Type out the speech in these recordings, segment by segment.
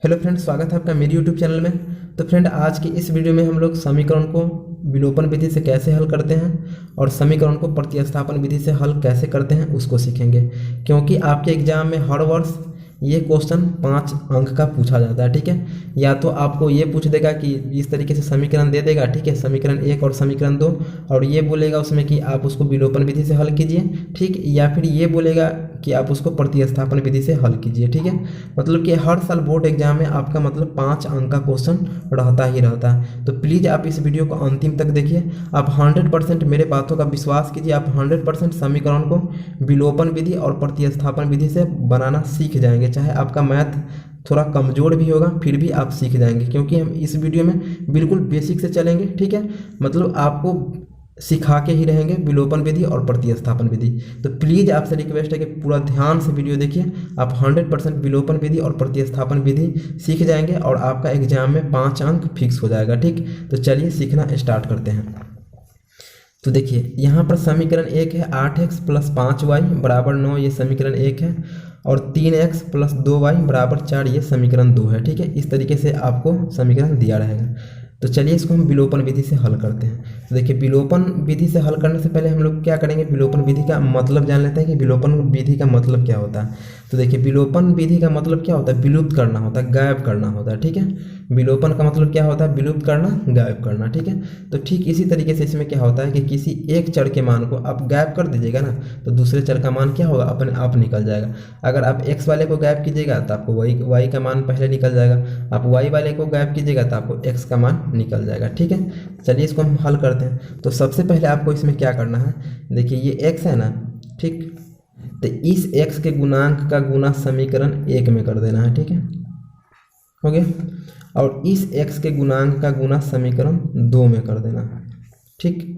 Hello friend, स्वागत है आपका मेरी यूट्यूब चैनल में। तो फ्रेंड, आज की इस वीडियो में हम लोग समीकरण को विलोपन विधि से कैसे हल करते हैं और समीकरण को प्रतिस्थापन विधि से हल कैसे करते हैं उसको सीखेंगे। क्योंकि आपके एग्जाम में हर वर्ष ये क्वेश्चन 5 अंक का पूछा जाता है। ठीक है, या तो आपको ये पूछ देगा कि इस तरीके से समीकरण दे देगा, ठीक है, समीकरण 1 और समीकरण 2, और ये बोलेगा उसमें कि आप उसको विलोपन विधि से हल कीजिए, ठीक, या फिर ये बोलेगा कि आप उसको प्रतिस्थापन विधि से हल कीजिए। ठीक है, मतलब कि हर साल बोर्ड एग्जाम में आपका मतलब 5 अंक का क्वेश्चन रहता ही रहता है। तो प्लीज़ आप इस वीडियो को अंतिम तक देखिए। आप 100% मेरे बातों का विश्वास कीजिए, आप 100% समीकरण को विलोपन विधि और प्रतिस्थापन विधि से बनाना सीख जाएंगे। चाहे आपका मैथ थोड़ा कमज़ोर भी होगा फिर भी आप सीख जाएंगे, क्योंकि हम इस वीडियो में बिल्कुल बेसिक से चलेंगे। ठीक है, मतलब आपको सिखा के ही रहेंगे विलोपन विधि और प्रतिस्थापन विधि। तो प्लीज़ आपसे रिक्वेस्ट है कि पूरा ध्यान से वीडियो देखिए। आप 100% विलोपन विधि और प्रतिस्थापन विधि सीख जाएंगे और आपका एग्जाम में 5 अंक फिक्स हो जाएगा। ठीक, तो चलिए सीखना स्टार्ट करते हैं। तो देखिए यहाँ पर समीकरण 1 है 8x + 5y बराबर 9, ये समीकरण 1 है, और 3x + 2y बराबर 4, ये समीकरण 2 है। ठीक है, इस तरीके से आपको समीकरण दिया रहेगा। तो चलिए इसको हम विलोपन विधि से हल करते हैं। तो देखिए विलोपन विधि से हल करने से पहले हम लोग क्या करेंगे, विलोपन विधि का मतलब जान लेते हैं कि विलोपन विधि का मतलब क्या होता है। तो देखिए विलोपन विधि का मतलब क्या होता है, विलुप्त करना होता है, गायब करना होता है। ठीक है, विलोपन का मतलब क्या होता है, विलुप्त करना, गायब करना। ठीक है, तो ठीक इसी तरीके से इसमें क्या होता है कि किसी एक चर के मान को आप गायब कर दीजिएगा ना, तो दूसरे चर का मान क्या होगा, अपने आप निकल जाएगा। अगर आप x वाले को गायब कीजिएगा तो आपको y का मान पहले निकल जाएगा, आप y वाले को गायब कीजिएगा तो आपको x का मान निकल जाएगा। ठीक है, चलिए इसको हम हल करते हैं। तो सबसे पहले आपको इसमें क्या करना है, देखिए ये x है ना, ठीक, तो इस x के गुणांक का गुना समीकरण 1 में कर देना है। ठीक है, हो गया, और इस x के गुणांक का गुना समीकरण 2 में कर देना है। ठीक,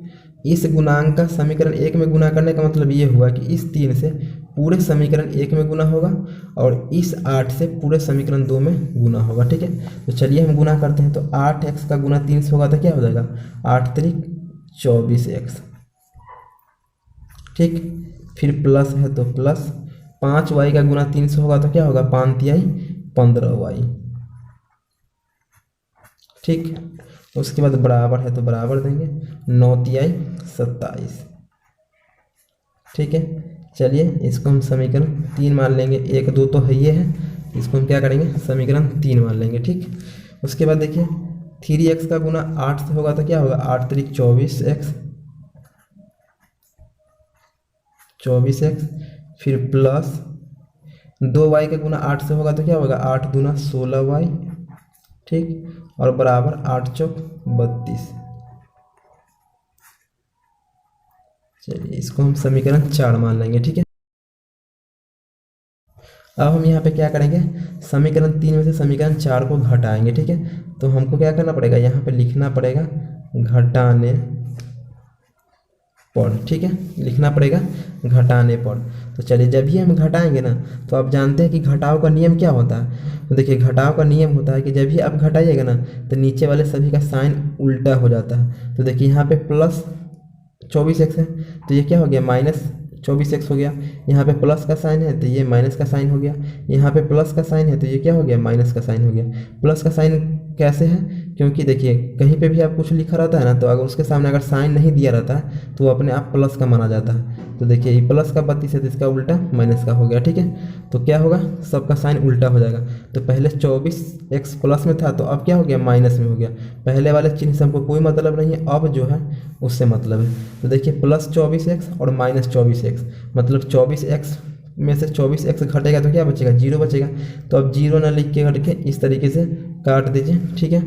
इस गुणांक का समीकरण 1 में गुना करने का मतलब ये हुआ कि इस 3 से पूरे समीकरण 1 में गुना होगा और इस 8 से पूरे समीकरण 2 में गुना होगा। ठीक है, तो चलिए हम गुना करते हैं। तो 8x का गुना 3 से होगा तो क्या हो जाएगा, 8 त्रिक 24x। ठीक, फिर प्लस है तो प्लस 5y का गुना 3 से होगा तो क्या होगा, 5 तिहाई 15y। ठीक, उसके बाद बराबर है तो बराबर देंगे, 9 तिहाई 27। ठीक है, चलिए इसको हम समीकरण 3 मान लेंगे, 1 2 तो है ये है, इसको हम क्या करेंगे, समीकरण 3 मान लेंगे। ठीक, उसके बाद देखिए 3x का गुना 8 से होगा तो क्या होगा, 8 त्रिक 24x, फिर प्लस 2y का गुना 8 से होगा तो क्या होगा, 8 दूना 16y। ठीक, और बराबर 8 चौक 32। चलिए इसको हम समीकरण 4 मान लेंगे। ठीक है, अब हम यहाँ पे क्या करेंगे, समीकरण 3 में से समीकरण 4 को घटाएंगे। ठीक है, तो हमको क्या करना पड़ेगा, यहाँ पे लिखना पड़ेगा घटाने पर। ठीक है, लिखना पड़ेगा घटाने पर। तो चलिए जब भी हम घटाएंगे ना, तो आप जानते हैं कि घटाव का नियम क्या होता है। तो देखिए घटाव का नियम होता है कि जब भी आप घटाइएगा ना, तो नीचे वाले सभी का साइन उल्टा हो जाता है। तो देखिए यहाँ पे प्लस 24x है तो ये क्या हो गया, माइनस 24x हो गया। यहाँ पे प्लस का साइन है तो ये माइनस का साइन हो गया। यहाँ पे प्लस का साइन है तो ये क्या हो गया, माइनस का साइन हो गया। प्लस का साइन कैसे है, क्योंकि देखिए कहीं पे भी आप कुछ लिखा रहता है ना, तो अगर उसके सामने अगर साइन नहीं दिया रहता है तो वो अपने आप प्लस का माना जाता है। तो देखिए ये प्लस का 32 है तो इसका उल्टा माइनस का हो गया। ठीक है, तो क्या होगा, सबका साइन उल्टा हो जाएगा। तो पहले 24x प्लस में था तो अब क्या हो गया, माइनस में हो गया। पहले वाले चिन्ह से हमको कोई मतलब नहीं है, अब जो है उससे मतलब है। तो देखिए प्लस 24x और माइनस 24x, मतलब 24x में से 24x घटेगा तो क्या बचेगा, 0 बचेगा। तो अब 0 ना लिख के घट के इस तरीके से काट दीजिए। ठीक है,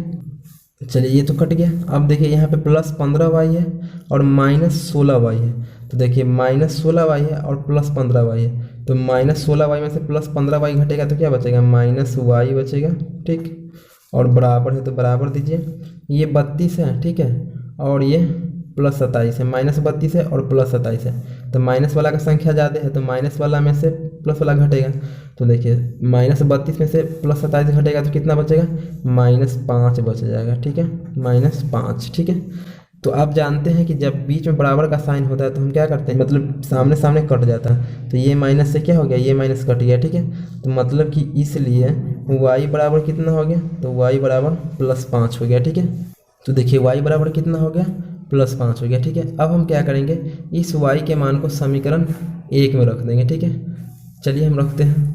चलिए ये तो कट गया। अब देखिए यहाँ पे प्लस 15y है और माइनस 16y है। तो देखिए माइनस 16y है और प्लस 15y है, तो माइनस 16y में से प्लस 15y घटेगा तो क्या बचेगा, माइनस y बचेगा। ठीक, और बराबर है तो बराबर दीजिए, ये 32 है। ठीक है, और ये प्लस 27 है, माइनस 32 है और प्लस 27 है। तो माइनस वाला का संख्या ज़्यादा है तो माइनस वाला में से प्लस वाला घटेगा। तो देखिए माइनस 32 में से प्लस 27 घटेगा तो कितना बचेगा, -5 बच जाएगा। ठीक है, -5। ठीक है, तो आप जानते हैं कि जब बीच में बराबर का साइन होता है तो हम क्या करते हैं, मतलब सामने सामने कट जाता है, तो ये माइनस से क्या हो गया, ये माइनस कट गया, ठीक है। तो मतलब कि इसलिए y बराबर कितना हो गया, तो y बराबर +5 हो गया, ठीक है। तो देखिए y बराबर कितना हो गया, +5 हो गया, ठीक है। अब हम क्या करेंगे, इस y के मान को समीकरण 1 में रख देंगे, ठीक है। चलिए हम रखते हैं,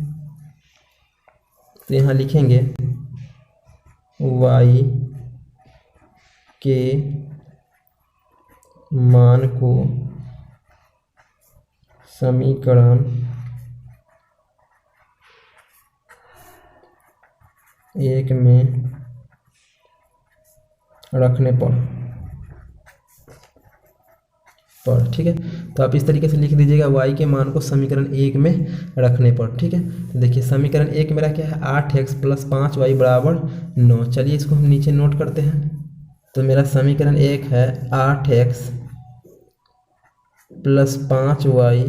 तो यहाँ लिखेंगे y के मान को समीकरण 1 में रखने पर, ठीक है। तो आप इस तरीके से लिख दीजिएगा y के मान को समीकरण 1 में रखने पर, ठीक है। तो देखिए समीकरण 1 मेरा क्या है, 8x + 5y बराबर 9। चलिए इसको हम नीचे नोट करते हैं। तो मेरा समीकरण 1 है 8x + 5y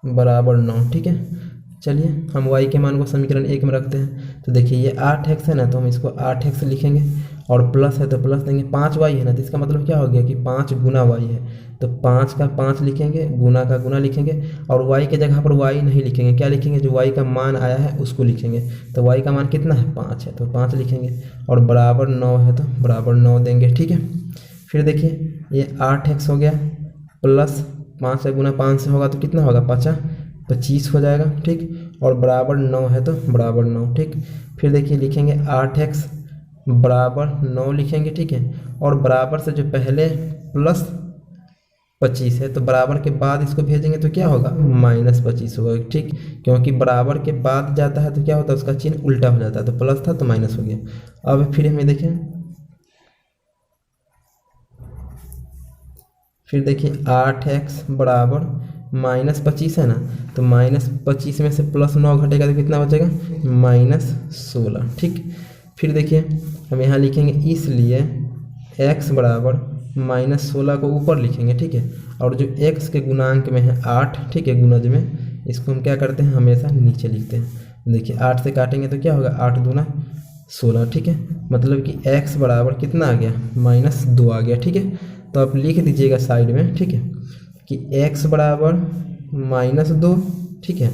बराबर 9, ठीक है। चलिए हम y के मान को समीकरण 1 में रखते हैं। तो देखिए ये 8x है ना, तो हम इसको 8x लिखेंगे, और प्लस है तो प्लस देंगे, 5y है ना, तो इसका मतलब क्या हो गया कि 5 गुना y है, तो 5 का 5 लिखेंगे, गुना का गुना लिखेंगे, और y के जगह पर y नहीं लिखेंगे, क्या लिखेंगे, जो y का मान आया है उसको लिखेंगे। तो y का मान कितना है, 5 है, तो 5 लिखेंगे, और बराबर 9 है तो बराबर 9 देंगे, ठीक है। फिर देखिए ये 8x हो गया, प्लस 5 से गुना 5 से होगा तो कितना होगा, 25 हो जाएगा, ठीक, और बराबर 9 है तो बराबर 9, ठीक। फिर देखिए लिखेंगे 8x बराबर 9 लिखेंगे, ठीक है, और बराबर से जो पहले प्लस 25 है तो बराबर के बाद इसको भेजेंगे तो क्या होगा, -25 होगा, ठीक, क्योंकि बराबर के बाद जाता है तो क्या होता है, उसका चिन्ह उल्टा हो जाता है, तो प्लस था तो माइनस हो गया। अब फिर हमें देखें, फिर देखिए 8x बराबर -25 है ना, तो -25 में से +9 घटेगा तो कितना बचेगा, -16, ठीक। फिर देखिए हम यहाँ लिखेंगे, इसलिए x बराबर -16 को ऊपर लिखेंगे, ठीक है, और जो x के गुणांक में है 8, ठीक है, गुणज में, इसको हम क्या करते हैं, हमेशा नीचे लिखते हैं। देखिए 8 से काटेंगे तो क्या होगा, 8 दूना 16, ठीक है, मतलब कि x बराबर कितना आ गया, -2 आ गया, ठीक है। तो आप लिख दीजिएगा साइड में, ठीक है, कि x बराबर -2, ठीक है,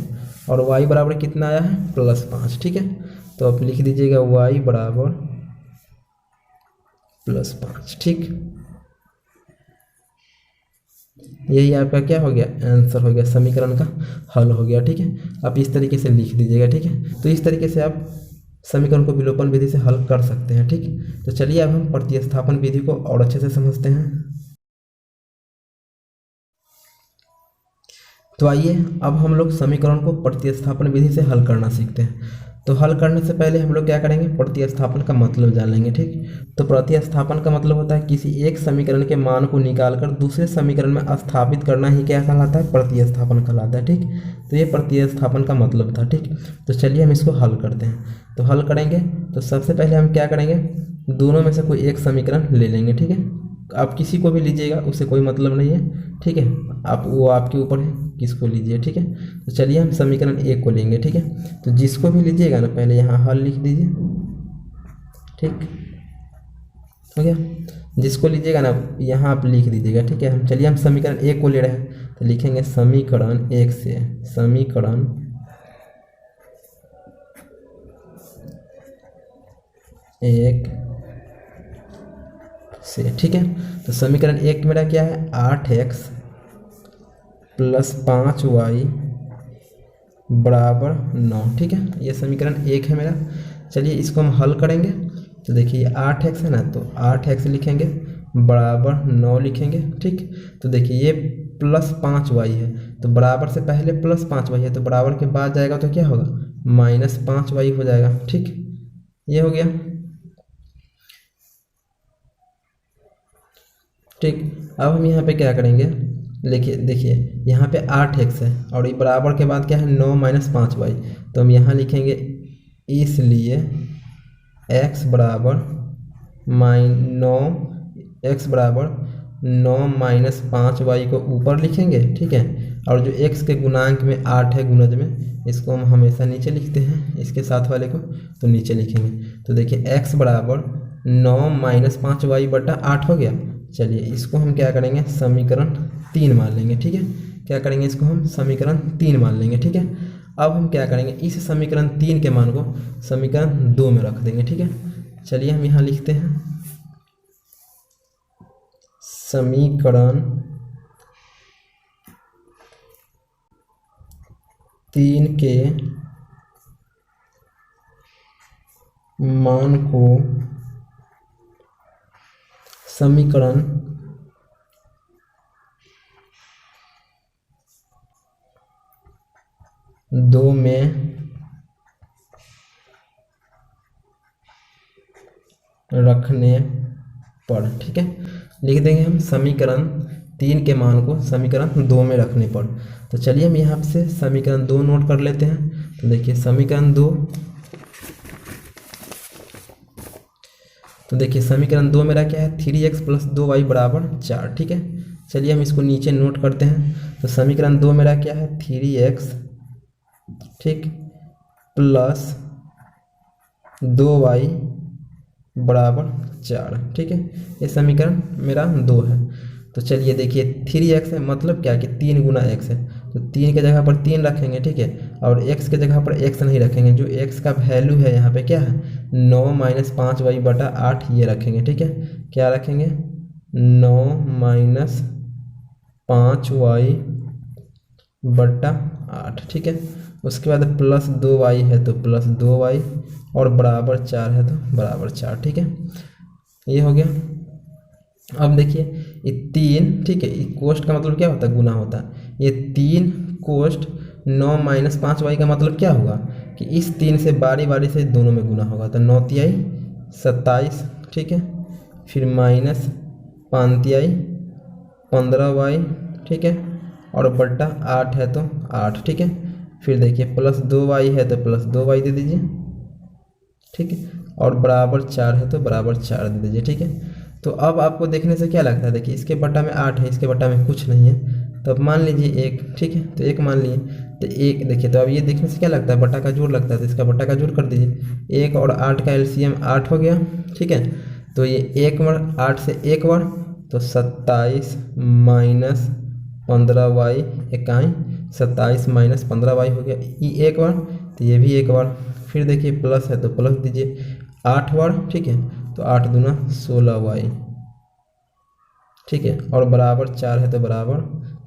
और y बराबर कितना आया है, +5, ठीक है। तो आप लिख दीजिएगा y बराबर +5, ठीक। यही आपका क्या हो गया, आंसर हो गया, समीकरण का हल हो गया, ठीक है। आप इस तरीके से लिख दीजिएगा, ठीक है। तो इस तरीके से आप समीकरण को विलोपन विधि से हल कर सकते हैं, ठीक। तो चलिए अब हम प्रतिस्थापन विधि को और अच्छे से समझते हैं। तो आइए अब हम लोग समीकरण को प्रतिस्थापन विधि से हल करना सीखते हैं। तो हल करने से पहले हम लोग क्या करेंगे, प्रतिस्थापन का मतलब जान लेंगे, ठीक। तो प्रतिस्थापन का मतलब होता है किसी एक समीकरण के मान को निकालकर दूसरे समीकरण में स्थापित करना ही क्या कहलाता है, प्रतिस्थापन कहलाता है, ठीक। तो ये प्रतिस्थापन का मतलब था, ठीक। तो चलिए हम इसको हल करते हैं। तो हल करेंगे तो सबसे पहले हम क्या करेंगे, दोनों में से कोई एक समीकरण ले लेंगे, ठीक है। आप किसी को भी लीजिएगा, उससे कोई मतलब नहीं है, ठीक है, आप वो आपके ऊपर है किसको लीजिए, ठीक है। तो चलिए हम समीकरण 1 को लेंगे, ठीक है। तो जिसको भी लीजिएगा ना, पहले यहाँ हल लिख दीजिए, ठीक हो गया। जिसको लीजिएगा ना यहाँ आप लिख दीजिएगा, ठीक है। हम चलिए हम समीकरण 1 को ले रहे हैं, तो लिखेंगे समीकरण 1 से, समीकरण 1 से, ठीक है। तो समीकरण 1 मेरा क्या है, 8x + 5y बराबर 9, ठीक है। ये समीकरण 1 है मेरा। चलिए इसको हम हल करेंगे। तो देखिए 8x है ना, तो 8x लिखेंगे बराबर 9 लिखेंगे, ठीक। तो देखिए ये +5y है, तो बराबर से पहले +5y है, तो बराबर के बाद जाएगा तो क्या होगा, -5y हो जाएगा, ठीक। ये हो गया, ठीक। अब हम यहाँ पे क्या करेंगे, देखिए यहाँ पे 8x है, और ये बराबर के बाद क्या है, 9 - 5y, तो हम यहाँ लिखेंगे इसलिए x बराबर 9 -5y को ऊपर लिखेंगे, ठीक है। और जो x के गुणांक में 8 है गुणज में, इसको हम हमेशा नीचे लिखते हैं, इसके साथ वाले को तो नीचे लिखेंगे। तो देखिए x बराबर 9 माइनस 5y/8 हो गया। चलिए इसको हम क्या करेंगे, समीकरण 3 मान लेंगे। ठीक है, क्या करेंगे, इसको हम समीकरण 3 मान लेंगे। ठीक है, अब हम क्या करेंगे, इस समीकरण 3 के मान को समीकरण 2 में रख देंगे। ठीक है, चलिए हम यहाँ लिखते हैं समीकरण 3 के मान को समीकरण 2 में रखने पर। ठीक है, लिख देंगे हम समीकरण 3 के मान को समीकरण 2 में रखने पर। तो चलिए हम यहाँ से समीकरण 2 नोट कर लेते हैं। तो देखिए समीकरण 2, तो देखिए समीकरण 2 मेरा क्या है, 3x + 2y = 4। ठीक है, चलिए हम इसको नीचे नोट करते हैं। तो समीकरण 2 मेरा क्या है, 3x ठीक प्लस 2y = 4। ठीक है, ये समीकरण मेरा 2 है। तो चलिए देखिए 3x है, मतलब क्या कि 3 गुना x है, तो 3 के जगह पर 3 रखेंगे। ठीक है, और x के जगह पर x नहीं रखेंगे, जो x का वैल्यू है यहाँ पे क्या है, 9 माइनस 5y/8 ये रखेंगे। ठीक है, क्या रखेंगे, 9 माइनस 5y/8। ठीक है, उसके बाद प्लस 2y है तो प्लस 2y, और बराबर 4 है तो बराबर 4। ठीक है, ये हो गया। अब देखिए ये 3, ठीक है, कोष्ट का मतलब क्या होता है, गुना होता है। ये 3 कोष्ट 9 माइनस 5y का मतलब क्या होगा कि इस 3 से बारी बारी से दोनों में गुना होगा। तो 9 तिहाई 27, ठीक है, फिर माइनस 5 तिहाई 15y, ठीक है, और बट्टा 8 है तो 8। ठीक है, फिर देखिए प्लस 2y है तो प्लस 2y दे दीजिए। ठीक है, और बराबर 4 है तो बराबर 4 दे दीजिए। ठीक है, तो अब आपको देखने से क्या लगता है, देखिए इसके बट्टा में 8 है, इसके बट्टा में कुछ नहीं है, तो अब मान लीजिए 1। ठीक है, तो 1 मान लिए, तो 1 देखिए, तो अब ये देखने से क्या लगता है, बट्टा का जोड़ लगता है, तो इसका बट्टा का जोड़ कर दीजिए। 1 और 8 का एलसीएम 8 हो गया। ठीक है, तो ये 1 बार 8 से 1 बार तो 27 माइनस 15y, 27 माइनस 15y हो गया। ये 1 बार, तो ये भी 1 बार, फिर देखिए प्लस है तो प्लस दीजिए 8 बार। ठीक है, तो 8 दूना 16y। ठीक है, और बराबर 4 है तो बराबर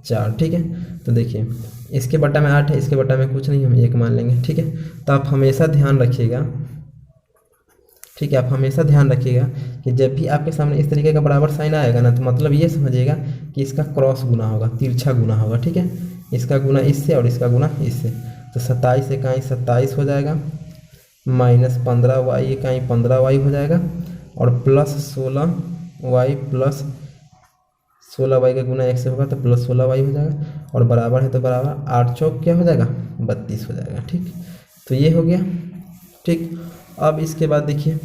4। ठीक है, तो देखिए इसके बट्टा में 8 है, इसके बट्टा में कुछ नहीं, हम 1 मान लेंगे। ठीक है, तो आप हमेशा ध्यान रखिएगा, ठीक है, आप हमेशा ध्यान रखिएगा कि जब भी आपके सामने इस तरीके का बराबर साइन आएगा ना, तो मतलब ये समझिएगा कि इसका क्रॉस गुना होगा, तिरछा गुना होगा। ठीक है, इसका गुना इससे और इसका गुना इससे, तो 27 इकाई 27 हो जाएगा, माइनस 15y इकाई 15y हो जाएगा, और प्लस 16y प्लस 16y का गुना 1 से होगा तो प्लस 16y हो जाएगा, और बराबर है तो बराबर 8 चौक क्या हो जाएगा, 32 हो जाएगा। ठीक, तो ये हो गया। ठीक, अब इसके बाद देखिए,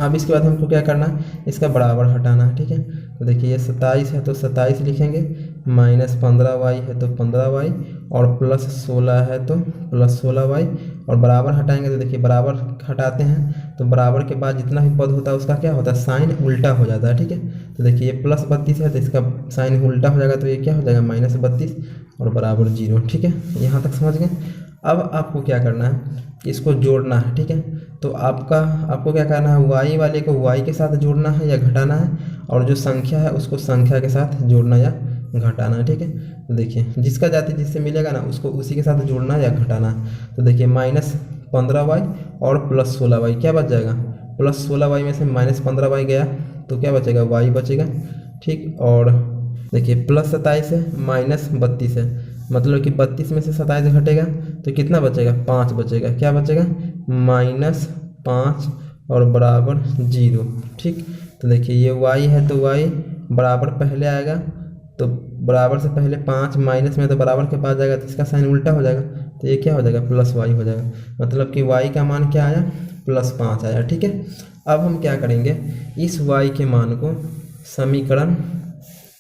अब इसके बाद हमको क्या करना है, इसका बराबर हटाना है। ठीक है, तो देखिए ये 27 है तो 27 लिखेंगे, माइनस 15y है तो 15y, और प्लस 16 है तो प्लस 16y, और बराबर हटाएंगे तो देखिए बराबर हटाते हैं तो बराबर के बाद जितना भी पद होता है उसका क्या होता है, साइन उल्टा हो जाता है। ठीक है, तो देखिए ये प्लस 32 है तो इसका साइन उल्टा हो जाएगा, तो ये क्या हो जाएगा, माइनस 32 और बराबर 0। ठीक है, यहाँ तक समझ गए। अब आपको क्या करना है, इसको जोड़ना है। ठीक है, तो आपको क्या करना है, y वाले को y के साथ जोड़ना है या घटाना है, और जो संख्या है उसको संख्या के साथ जोड़ना या घटाना है। ठीक है, तो देखिए जिसका जाति जिससे मिलेगा ना उसको उसी के साथ जोड़ना या घटाना है। तो देखिए माइनस 15y और प्लस 16y क्या बच जाएगा, प्लस 16y में से माइनस 15y गया तो क्या बचेगा, y बचेगा। ठीक, और देखिए प्लस 27 है माइनस 32 है, मतलब कि 32 में से 27 घटेगा तो कितना बचेगा, 5 बचेगा। क्या बचेगा, माइनस 5 और बराबर 0। ठीक, तो देखिए ये y है तो y बराबर पहले आएगा, तो बराबर से पहले 5, माइनस में तो बराबर के पास जाएगा तो इसका साइन उल्टा हो जाएगा, तो ये क्या हो जाएगा, प्लस y हो जाएगा, मतलब कि y का मान क्या आया, प्लस 5 आया। ठीक है, अब हम क्या करेंगे, इस y के मान को समीकरण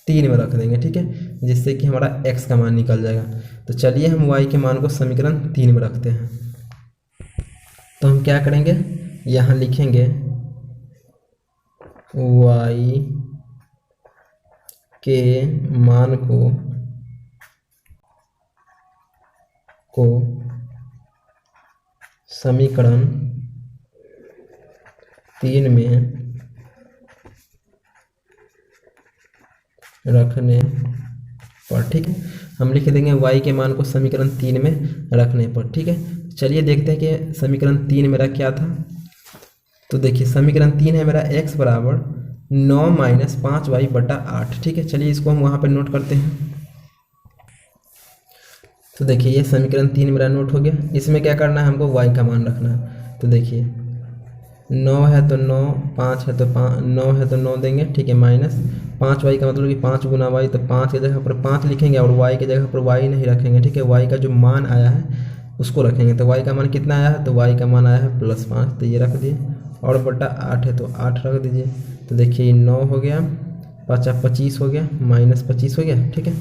3 में रख देंगे। ठीक है, जिससे कि हमारा x का मान निकल जाएगा। तो चलिए हम y के मान को समीकरण 3 में रखते हैं। तो हम क्या करेंगे, यहाँ लिखेंगे y के मान को समीकरण 3 में रखने पर, ठीक है। हम लिख देंगे y के मान को समीकरण 3 में रखने पर, ठीक है। चलिए देखते हैं कि समीकरण 3 मेरा क्या था। तो देखिए समीकरण 3 है मेरा x बराबर 9 माइनस 5y बटा 8, ठीक है। चलिए इसको हम वहाँ पर नोट करते हैं। तो देखिए ये समीकरण 3 मेरा नोट हो गया। इसमें क्या करना है, हमको y का मान रखना है। तो देखिए 9 है तो 9, 5 है तो 9 है तो 9 देंगे, ठीक है। माइनस 5y का मतलब कि 5 गुना y, तो 5 की जगह पर 5 लिखेंगे और y की जगह पर y नहीं रखेंगे, ठीक है। y का जो मान आया है उसको रखेंगे। तो y का मान कितना आया है, तो y का मान आया है +5, तो ये रख दिए। और बटा 8 है तो 8 रख दीजिए। तो देखिए 9 हो गया, 5 25 हो गया, माइनस 25 हो गया, ठीक है।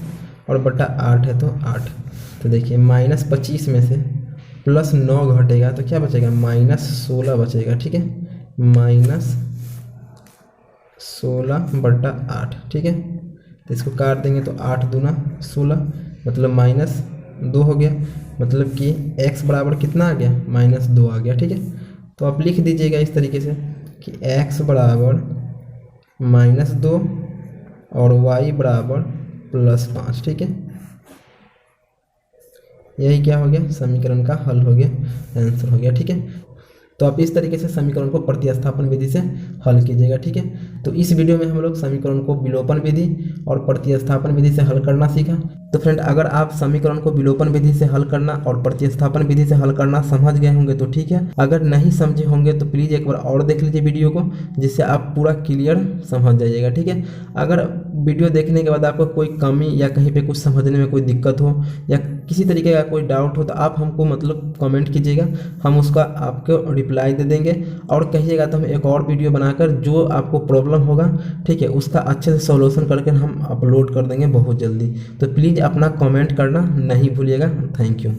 और बटा 8 है तो 8। तो देखिए माइनस 25 में से +9 घटेगा तो क्या बचेगा, -16 बचेगा, ठीक है। -16 बटा 8, ठीक है। तो इसको काट देंगे तो 8 दूना 16, मतलब -2 हो गया। मतलब कि x बराबर कितना आ गया, -2 आ गया, ठीक है। तो आप लिख दीजिएगा इस तरीके से कि x बराबर -2 और y बराबर +5, ठीक है। यही क्या हो गया, समीकरण का हल हो गया, आंसर हो गया, ठीक है। तो आप इस तरीके से समीकरण को प्रतिस्थापन विधि से हल कीजिएगा, ठीक है। तो इस वीडियो में हम लोग समीकरण को विलोपन विधि और प्रतिस्थापन विधि से हल करना सीखा। तो फ्रेंड अगर आप समीकरण को विलोपन विधि से हल करना और प्रतिस्थापन विधि से हल करना समझ गए होंगे तो ठीक है। अगर नहीं समझे होंगे तो प्लीज़ एक बार और देख लीजिए वीडियो को, जिससे आप पूरा क्लियर समझ जाइएगा, ठीक है। अगर वीडियो देखने के बाद आपको कोई कमी या कहीं पे कुछ समझने में कोई दिक्कत हो या किसी तरीके का कोई डाउट हो तो आप हमको मतलब कमेंट कीजिएगा, हम उसका आपको रिप्लाई दे देंगे। और कहिएगा तो हम एक और वीडियो बनाकर जो आपको प्रॉब्लम होगा, ठीक है, उसका अच्छे से सॉल्यूशन करके हम अपलोड कर देंगे बहुत जल्दी। तो प्लीज़ अपना कमेंट करना नहीं भूलिएगा। Thank you.